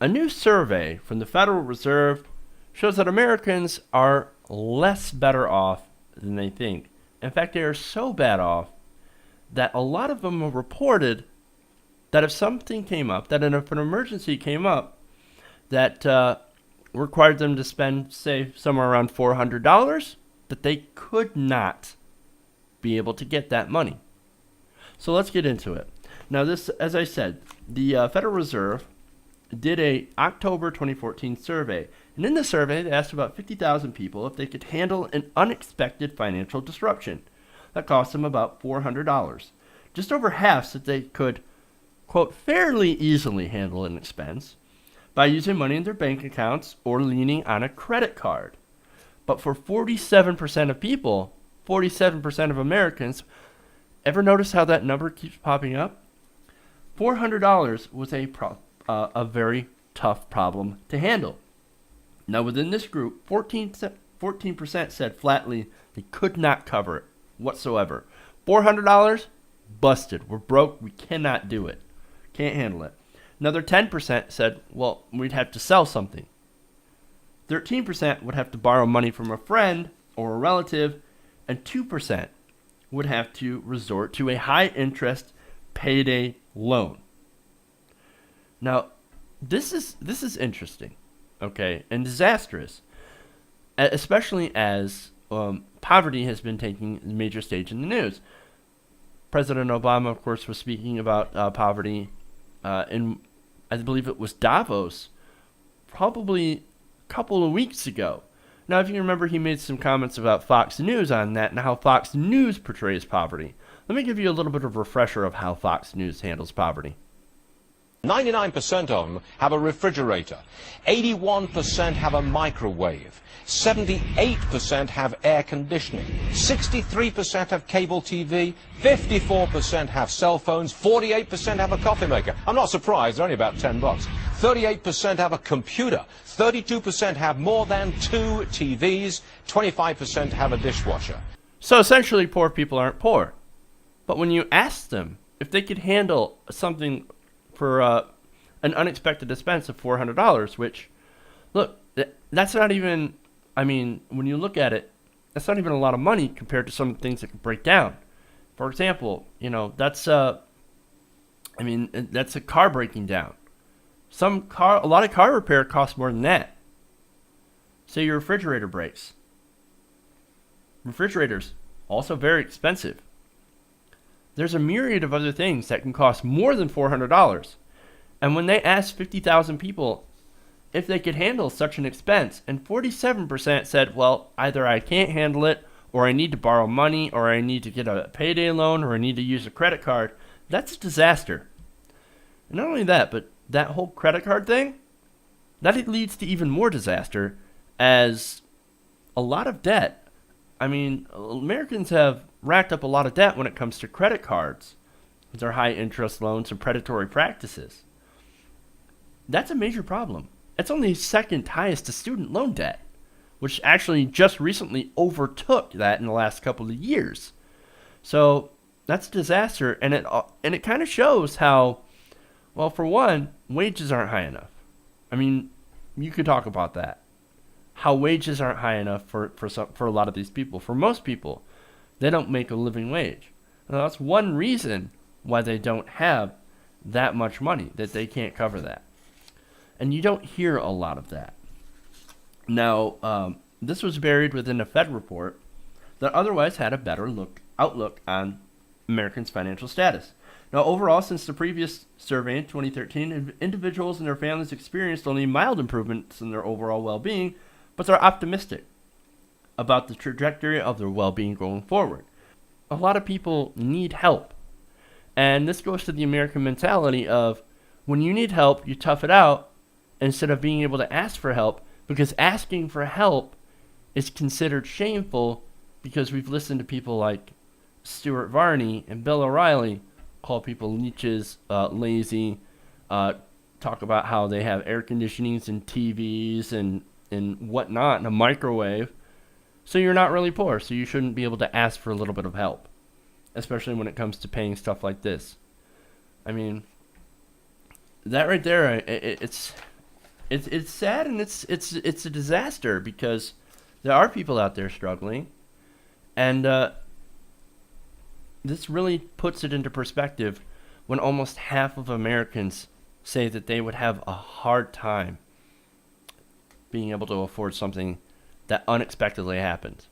A new survey from the Federal Reserve shows that Americans are less better off than they think. In fact, they are so bad off that a lot of them have reported that if something came up, that if an emergency came up that required them to spend, say, somewhere around $400, that they could not be able to get that money. So let's get into it. Now, this, as I said, the Federal Reserve did a October 2014 survey. And in the survey, they asked about 50,000 people if they could handle an unexpected financial disruption that cost them about $400. Just over half said they could, quote, fairly easily handle an expense by using money in their bank accounts or leaning on a credit card. But for 47% of people, 47% of Americans, ever notice how that number keeps popping up? $400 was a very tough problem to handle. Now, within this group, 14% said flatly they could not cover it whatsoever. $400, busted. We're broke. We cannot do it. Can't handle it. Another 10% said, well, we'd have to sell something. 13% would have to borrow money from a friend or a relative, and 2% would have to resort to a high-interest payday loan. Now, this is interesting, okay, and disastrous, especially as poverty has been taking a major stage in the news. President Obama, of course, was speaking about poverty in, I believe it was Davos, probably a couple of weeks ago. Now, if you remember, he made some comments about Fox News on that and how Fox News portrays poverty. Let me give you a little bit of a refresher of how Fox News handles poverty. 99% of them have a refrigerator, 81% have a microwave, 78% have air conditioning, 63% have cable TV, 54% have cell phones, 48% have a coffee maker. I'm not surprised, they're only about $10. 38% have a computer, 32% have more than 2 TVs, 25% have a dishwasher. So essentially, poor people aren't poor. But when you ask them if they could handle something for an unexpected expense of $400, which, look, that's not even, I mean, when you look at it, that's not even a lot of money compared to some of the things that can break down. For example, you know, that's a car breaking down. A lot of car repair costs more than that. Say your refrigerator breaks. Refrigerators, also very expensive. There's a myriad of other things that can cost more than $400. And when they asked 50,000 people if they could handle such an expense, and 47% said, well, either I can't handle it, or I need to borrow money, or I need to get a payday loan, or I need to use a credit card, that's a disaster. And not only that, but that whole credit card thing, that leads to even more disaster, as a lot of debt. I mean, Americans have racked up a lot of debt when it comes to credit cards with their high interest loans and predatory practices. That's a major problem. It's only second highest to student loan debt, which actually just recently overtook that in the last couple of years. So that's a disaster, and it kind of shows how, well, for one, wages aren't high enough. I mean, you could talk about that. How wages aren't high enough for a lot of these people. For most people, they don't make a living wage. Now, that's one reason why they don't have that much money, that they can't cover that. And you don't hear a lot of that. Now, this was buried within a Fed report that otherwise had a better outlook on Americans' financial status. Now, overall, since the previous survey in 2013, individuals and their families experienced only mild improvements in their overall well-being, but they're optimistic about the trajectory of their well-being going forward. A lot of people need help. And this goes to the American mentality of, when you need help, you tough it out instead of being able to ask for help, because asking for help is considered shameful, because we've listened to people like Stuart Varney and Bill O'Reilly call people leeches, lazy, talk about how they have air conditionings and TVs and whatnot, and a microwave. So you're not really poor, so you shouldn't be able to ask for a little bit of help, especially when it comes to paying stuff like this. I mean, that right there, It's sad, and it's a disaster because there are people out there struggling, and this really puts it into perspective when almost half of Americans say that they would have a hard time being able to afford something that unexpectedly happens.